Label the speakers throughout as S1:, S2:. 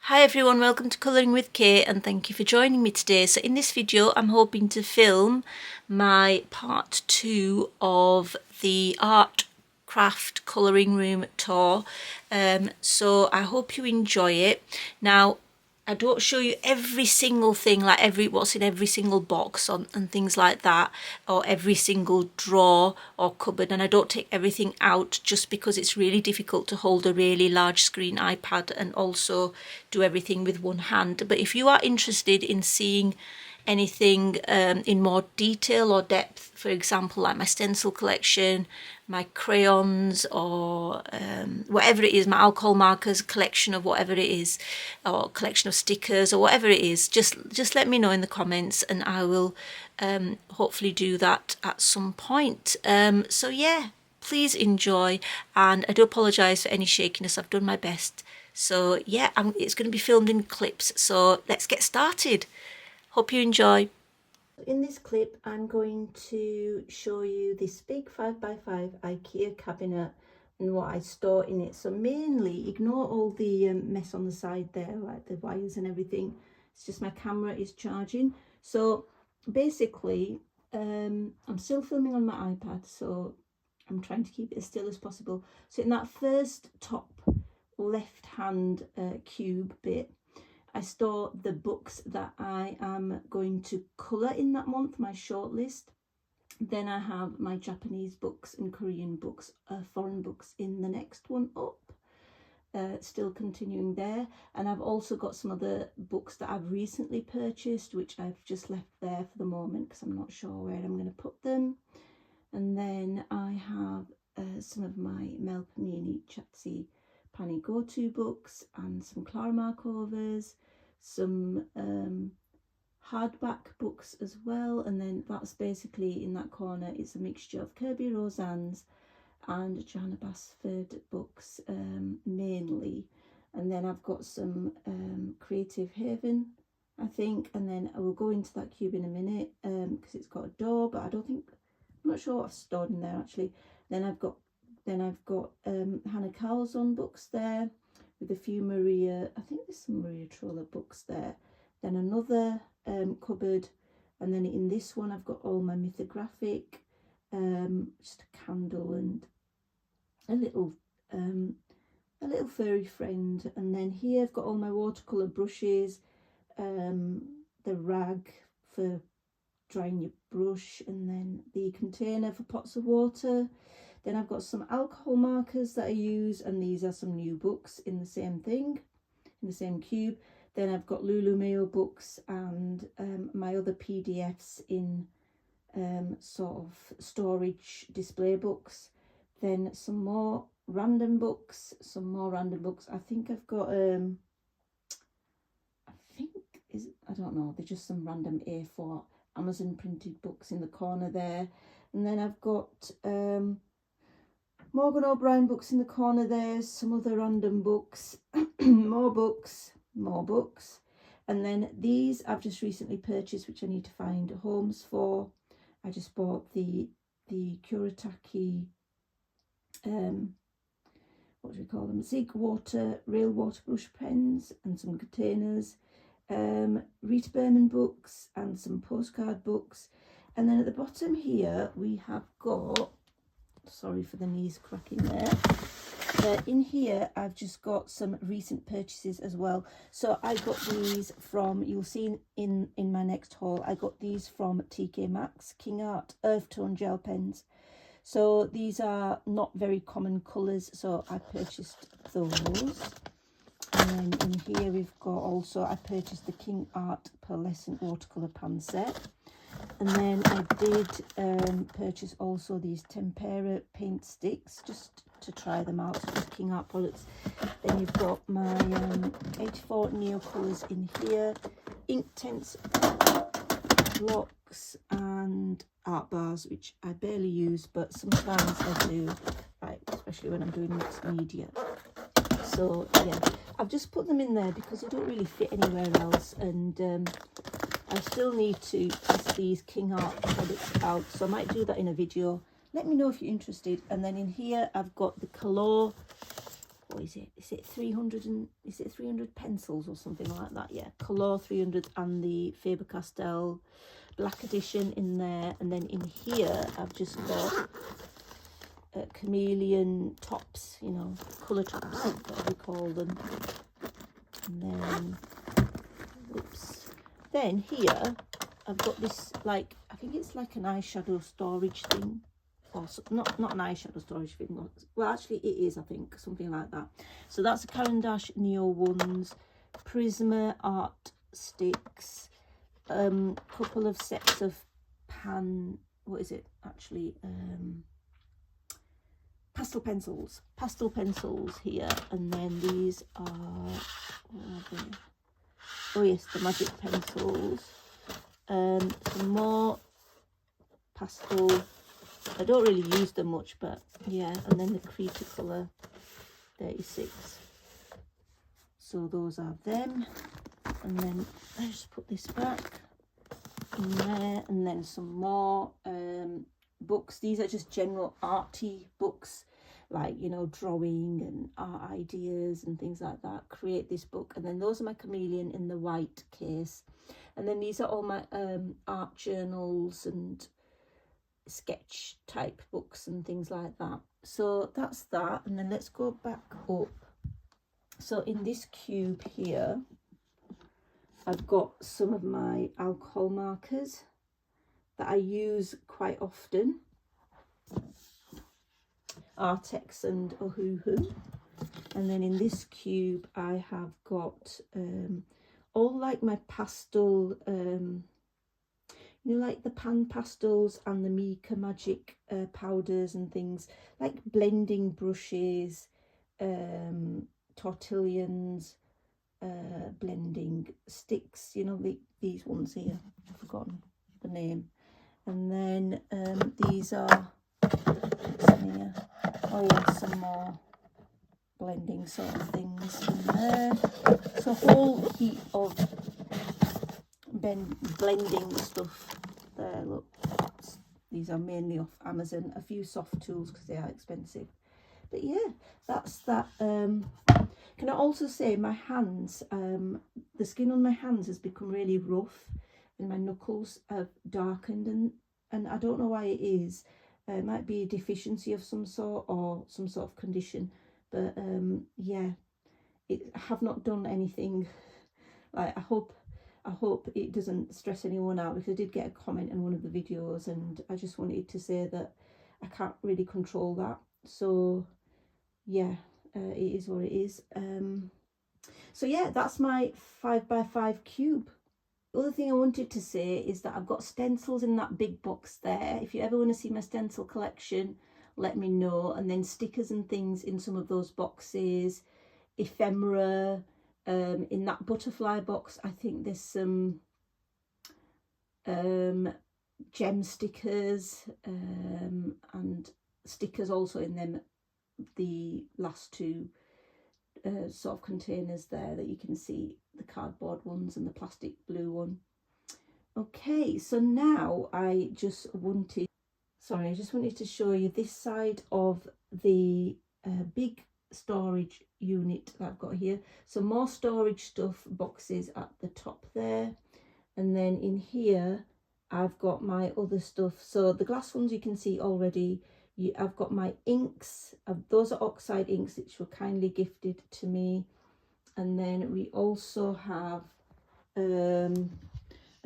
S1: Hi everyone, welcome to Colouring with Kate and thank you for joining me today. So in this video I'm hoping to film my part 2 of the art craft colouring room tour. So I hope you enjoy it. Now I don't show you every single thing, like what's in every single box and things like that, or every single drawer or cupboard, and I don't take everything out just because it's really difficult to hold a really large screen iPad and also do everything with one hand. But if you are interested in seeing anything in more detail or depth, for example like my stencil collection, my crayons, or whatever it is, my alcohol markers collection of whatever it is, or collection of stickers or whatever it is, just let me know in the comments and I will hopefully do that at some point. So yeah, please enjoy, and I do apologise for any shakiness. I've done my best. So yeah, it's going to be filmed in clips, so let's get started. Hope you enjoy. In this clip I'm going to show you this big 5x5 IKEA cabinet and what I store in it. So mainly ignore all the mess on the side there, like the wires and everything. It's just my camera is charging. So basically I'm still filming on my iPad, so I'm trying to keep it as still as possible. So in that first top left hand cube bit, I store the books that I am going to colour in that month, my shortlist. Then I have my Japanese books and Korean books, foreign books in the next one up. Still continuing there. And I've also got some other books that I've recently purchased, which I've just left there for the moment because I'm not sure where I'm going to put them. And then I have some of my Mel Panini Chatsy Pani Go-To books and some Clara Markovas, some hardback books as well. And then that's basically in that corner, it's a mixture of Kirby Roseanne's and Johanna Basford books mainly. And then I've got some Creative Haven, I think, and then I will go into that cube in a minute because it's got a door, but I'm not sure what I've stored in there actually. Then I've got Hannah Carlson books there with a few Maria, I think there's some Maria Troller books there. Then another cupboard, and then in this one I've got all my mythographic, just a candle and a little furry friend. And then here I've got all my watercolour brushes, the rag for drying your brush, and then the container for pots of water. Then I've got some alcohol markers that I use, and these are some new books in the same thing, in the same cube. Then I've got Lulu Mayo books and my other PDFs in sort of storage display books. Then some more random books, I think I've got I don't know, they're just some random A4 Amazon printed books in the corner there. And then I've got Morgan O'Brien books in the corner there, some other random books, more books. And then these I've just recently purchased, which I need to find homes for. I just bought the Kuretake, what do we call them, Zig Water Real Water brush pens and some containers. Rita Berman books and some postcard books. And then at the bottom here we have got, sorry for the knees cracking there, in here I've just got some recent purchases as well. So I got these from, you'll see in my next haul, I got these from TK Maxx, King Art Earth Tone gel pens. So these are not very common colours, so I purchased those. And then in here we've got also, I purchased the King Art Pearlescent watercolour pan set. And then I did purchase also these Tempera paint sticks just to try them out, so just King Art products. Then you've got my 84 Neo colours in here, Inktense blocks and art bars, which I barely use, but sometimes I do, right, especially when I'm doing mixed media. So yeah, I've just put them in there because they don't really fit anywhere else, and I still need to test these King Art products out, so I might do that in a video. Let me know if you're interested. And then in here I've got the Color, what is it 300 and is it 300 pencils or something like that? Yeah, Color 300 and the Faber-Castell black edition in there. And then in here I've just got chameleon tops, you know, colour tops, whatever we call them. And then, whoops, then here I've got this, like, I think it's like an eyeshadow storage thing, or not an eyeshadow storage thing, well actually it is, I think, something like that. So that's a Caran d'Ache Neo ones, Prisma art sticks, couple of sets of pastel pencils here. And then these are, oh yes, the magic pencils. Some more pastel, I don't really use them much, but yeah. And then the Cretacolor 36, so those are them. And then I just put this back in there. And then some more books. These are just general arty books, like, you know, drawing and art ideas and things like that. Create this book. And then those are my chameleon in the white case. And then these are all my art journals and sketch type books and things like that. So that's that. And then let's go back up. So in this cube here, I've got some of my alcohol markers that I use quite often, Artex and Ohuhu. And then in this cube I have got all like my pastel, you know, like the pan pastels and the Mica Magic powders and things, like blending brushes, tortillions, blending sticks, you know, these ones here, I've forgotten the name. And then these are, here, oh yeah, some more blending sort of things in there. So a whole heap of blending stuff there. Look, these are mainly off Amazon. A few soft tools because they are expensive. But yeah, that's that. Can I also say my hands, the skin on my hands has become really rough and my knuckles have darkened, and I don't know why it is. It might be a deficiency of some sort or some sort of condition, but yeah, I have not done anything. Like, I hope it doesn't stress anyone out, because I did get a comment in one of the videos and I just wanted to say that I can't really control that. So yeah, it is what it is. So yeah, that's my 5x5 cube. The other thing I wanted to say is that I've got stencils in that big box there. If you ever want to see my stencil collection, let me know. And then stickers and things in some of those boxes, ephemera. In that butterfly box, I think there's some gem stickers and stickers also in them, the last two sort of containers there that you can see, the cardboard ones and the plastic blue one. Okay, so now I just wanted to show you this side of the big storage unit that I've got here. So more storage stuff, boxes at the top there, and then in here I've got my other stuff. So the glass ones you can see already. I've got my inks, those are oxide inks which were kindly gifted to me. And then we also have a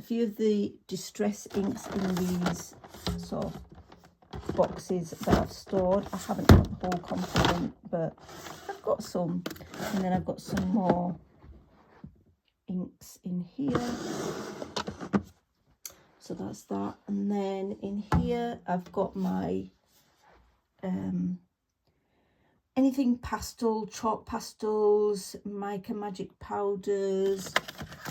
S1: few of the distress inks in these sort of boxes that I've stored. I haven't got the whole component, but I've got some. And then I've got some more inks in here. So that's that. And then in here I've got my anything pastel, chalk pastels, Mica Magic powders,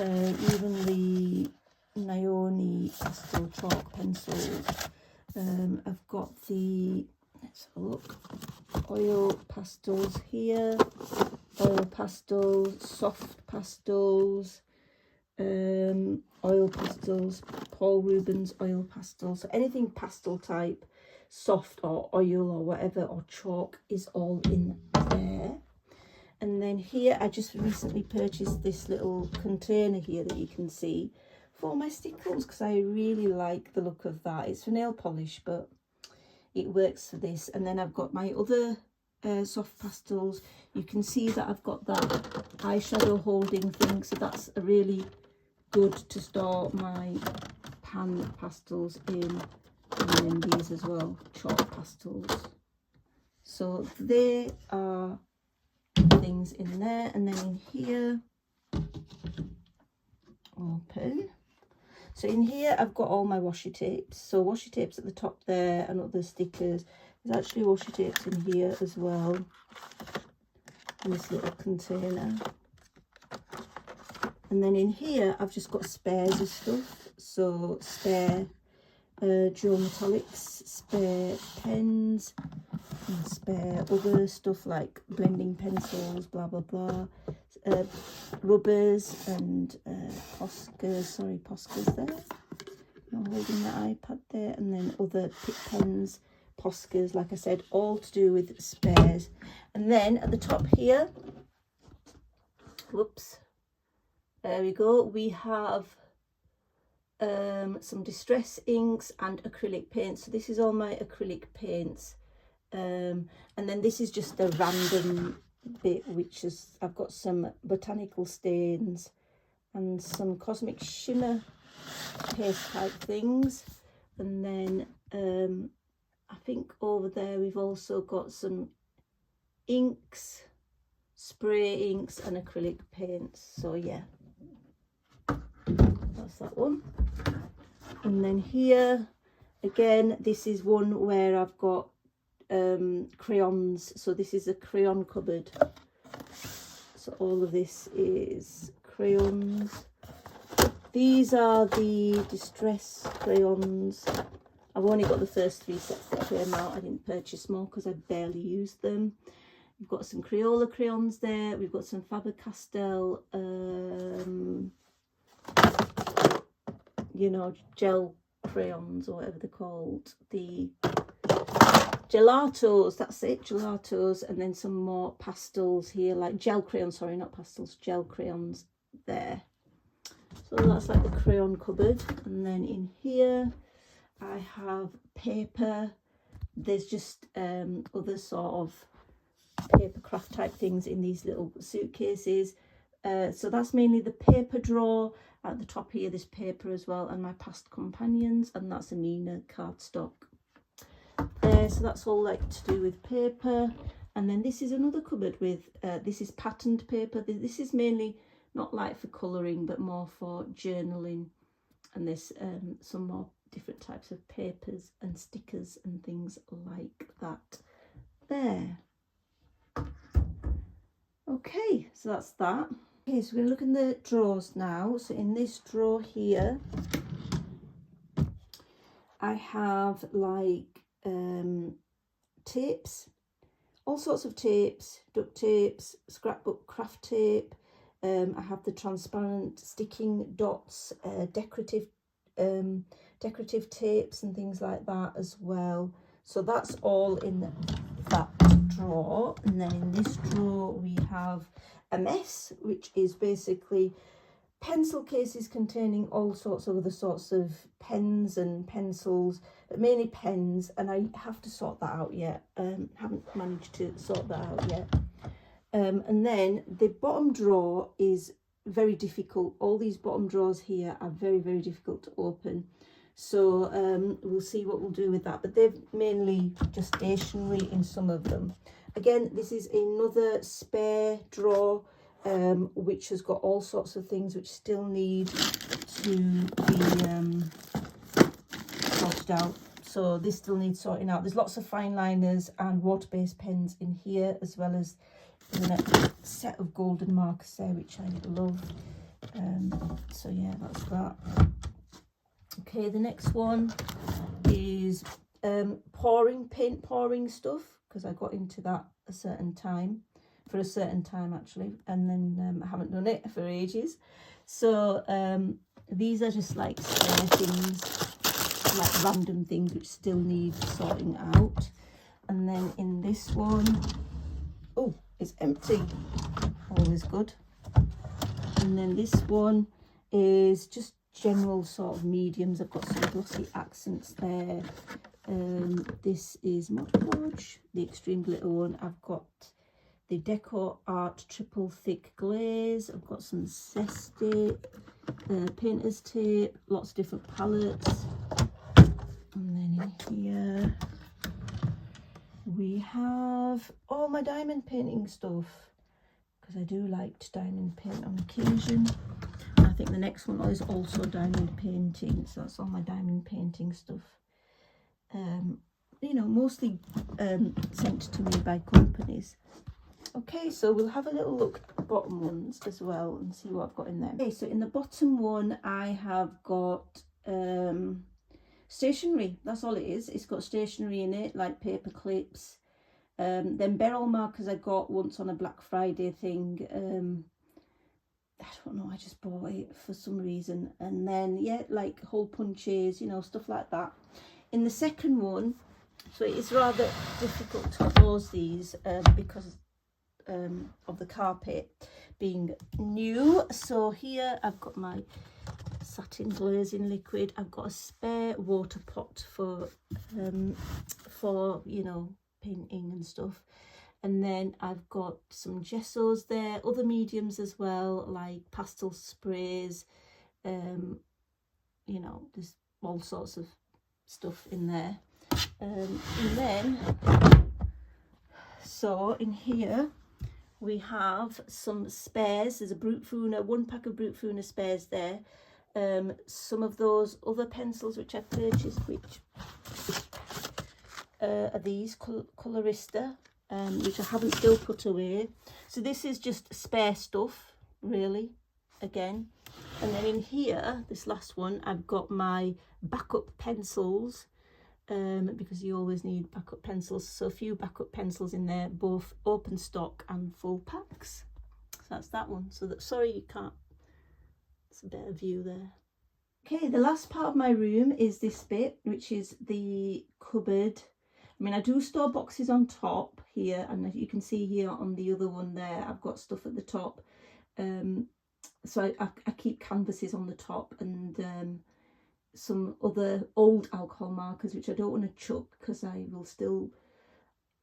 S1: even the Naoni pastel chalk pencils. I've got the, let's have a look, oil pastels here, oil pastels, soft pastels, oil pastels, Paul Rubens oil pastels. So anything pastel type, soft or oil or whatever, or chalk, is all in there. And then here I just recently purchased this little container here that you can see for my stickles, because I really like the look of that. It's for nail polish, but it works for this. And then I've got my other soft pastels. You can see that I've got that eyeshadow holding thing, so that's a really good to store my pan pastels in. And then these as well, chalk pastels. So they are things in there. And then in here, open. So in here I've got all my washi tapes. So washi tapes at the top there and other stickers. There's actually washi tapes in here as well, in this little container. And then in here I've just got spares of stuff. So spare dual metallics, spare pens, and spare other stuff like blending pencils, blah blah blah, rubbers and Poscas there. I'm holding the iPad there, and then other Pick pens, Poscas, like I said, all to do with spares. And then at the top here, whoops, there we go, we have some distress inks and acrylic paints. So this is all my acrylic paints, and then this is just a random bit, which is I've got some botanical stains and some cosmic shimmer paste type things. And then I think over there we've also got some inks, spray inks and acrylic paints. So yeah, that's that one. And then here again, this is one where I've got crayons. So this is a crayon cupboard. So all of this is crayons. These are the distress crayons. I've only got the first 3 sets that came out. I didn't purchase more because I barely used them. We've got some Crayola crayons there. We've got some Faber-Castell you know, gel crayons or whatever they're called, the gelatos, that's it, gelatos. And then some more pastels here, like gel crayons, sorry, not pastels, gel crayons there. So that's like the crayon cupboard. And then in here I have paper. There's just other sort of paper craft type things in these little suitcases. So that's mainly the paper drawer. At the top here, this paper as well, and my past companions, and that's a Nina cardstock there. So that's all like to do with paper. And then this is another cupboard with this is patterned paper. This is mainly not like for colouring but more for journaling. And there's some more different types of papers and stickers and things like that there. Okay, so that's that. Okay, so we're going to look in the drawers now. So in this drawer here, I have like tapes, all sorts of tapes, duct tapes, scrapbook craft tape. I have the transparent sticking dots, decorative tapes and things like that as well. So that's all in that drawer. And then in this drawer we have a mess, which is basically pencil cases containing all sorts of other sorts of pens and pencils, but mainly pens, and I have to sort that out yet. Haven't managed to sort that out yet. And then the bottom drawer is very difficult. All these bottom drawers here are very, very difficult to open. So we'll see what we'll do with that, but they're mainly just stationery in some of them. Again, this is another spare drawer, which has got all sorts of things which still need to be sorted out. So this still needs sorting out. There's lots of fine liners and water-based pens in here, as well as a set of golden markers there, which I love. So yeah, that's that. Okay, the next one is paint pouring stuff, because I got into that for a certain time actually, and then I haven't done it for ages. So these are just like spare things, like random things which still need sorting out. And then in this one, oh, is empty, always good. And then this one is just general sort of mediums. I've got some glossy accents there. This is Mod Podge, the extreme glitter one. I've got the Deco Art triple thick glaze. I've got some Zesty, painter's tape, lots of different palettes. And then in here we have all my diamond painting stuff, because I do like to diamond paint on occasion. I think the next one is also diamond painting, so that's all my diamond painting stuff. You know, mostly sent to me by companies. Okay, so we'll have a little look at the bottom ones as well and see what I've got in there. Okay, so in the bottom one I have got stationery. That's all it is. It's got stationery in it, like paper clips. Then barrel markers I got once on a Black Friday thing. I don't know, I just bought it for some reason. And then, yeah, like hole punches, you know, stuff like that. In the second one, so it's rather difficult to close these because of the carpet being new. So here I've got my satin glazing liquid. I've got a spare water pot for you know, painting and stuff. And then I've got some gessos there, other mediums as well, like pastel sprays. You know, there's all sorts of stuff in there. And then, so in here we have some spares. There's a Brute Funa, 1 pack of Brute Funa spares there. Some of those other pencils which I purchased, which are these Colorista, which I haven't still put away. So this is just spare stuff, really, again. And then in here, this last one, I've got my backup pencils, because you always need backup pencils. So a few backup pencils in there, both open stock and full packs. So that's that one. So that, sorry you can't, it's a better view there. Okay, the last part of my room is this bit, which is the cupboard. I mean, I do store boxes on top here, and you can see here on the other one there, I've got stuff at the top. So I keep canvases on the top, and some other old alcohol markers, which I don't want to chuck, because I will still,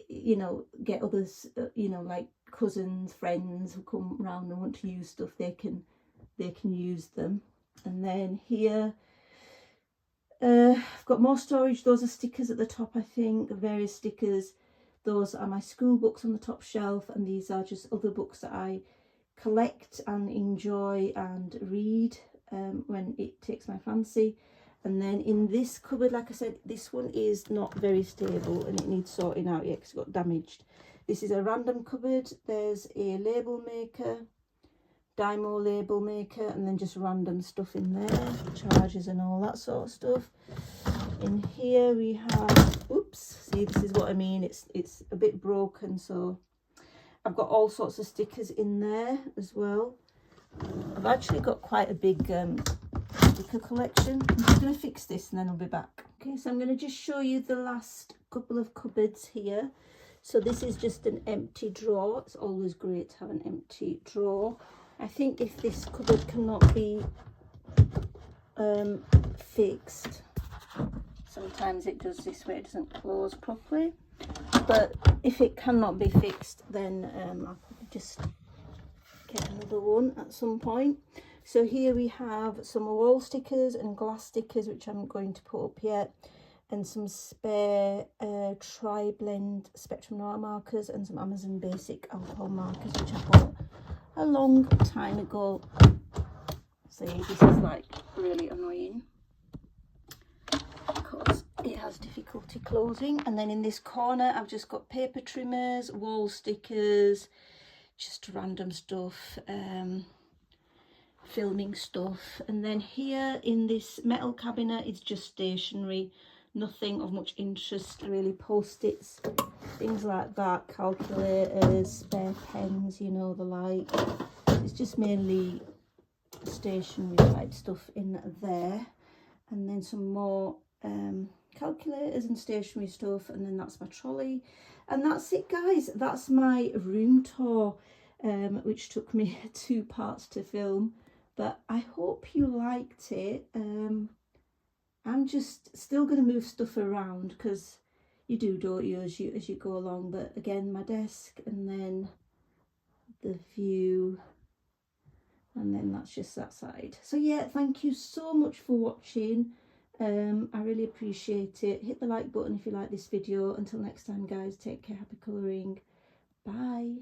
S1: you know, get others, you know, like cousins, friends who come around and want to use stuff, they can use them. And then here, I've got more storage. Those are stickers at the top, I think, various stickers. Those are my school books on the top shelf, and these are just other books that I collect and enjoy and read when it takes my fancy. And then in this cupboard, like I said, this one is not very stable and it needs sorting out yet because it got damaged. This is a random cupboard. There's a label maker, Dymo label maker, and then just random stuff in there, chargers and all that sort of stuff. In here we have, oops, see, this is what I mean, it's a bit broken, so I've got all sorts of stickers in there as well. I've actually got quite a big sticker collection. I'm just going to fix this and then I'll be back. Okay, so I'm going to just show you the last couple of cupboards here. So this is just an empty drawer. It's always great to have an empty drawer. I think if this cupboard cannot be fixed, sometimes it does this way, it doesn't close properly. But if it cannot be fixed, then I'll probably just get another one at some point. So here we have some wall stickers and glass stickers, which I'm going to put up yet, and some spare tri-blend Spectrum Noir markers and some Amazon Basic alcohol markers, which I bought a long time ago. See, this is like really annoying because it has difficulty closing. And then in this corner I've just got paper trimmers, wall stickers, just random stuff, filming stuff. And then here in this metal cabinet it's just stationery, nothing of much interest really, post-its, things like that, calculators, spare pens, you know, the like. It's just mainly stationery type stuff in there. And then some more
S2: calculators and stationery stuff, and then that's my trolley, and that's it, guys. That's my room tour, which took me 2 parts to film, but I hope you liked it. I'm just still going to move stuff around because you do, don't you, as you go along. But again, my desk, and then the view, and then that's just that side. So yeah, thank you so much for watching. I really appreciate it. Hit the like button if you like this video. Until next time, guys, take care, happy colouring, bye.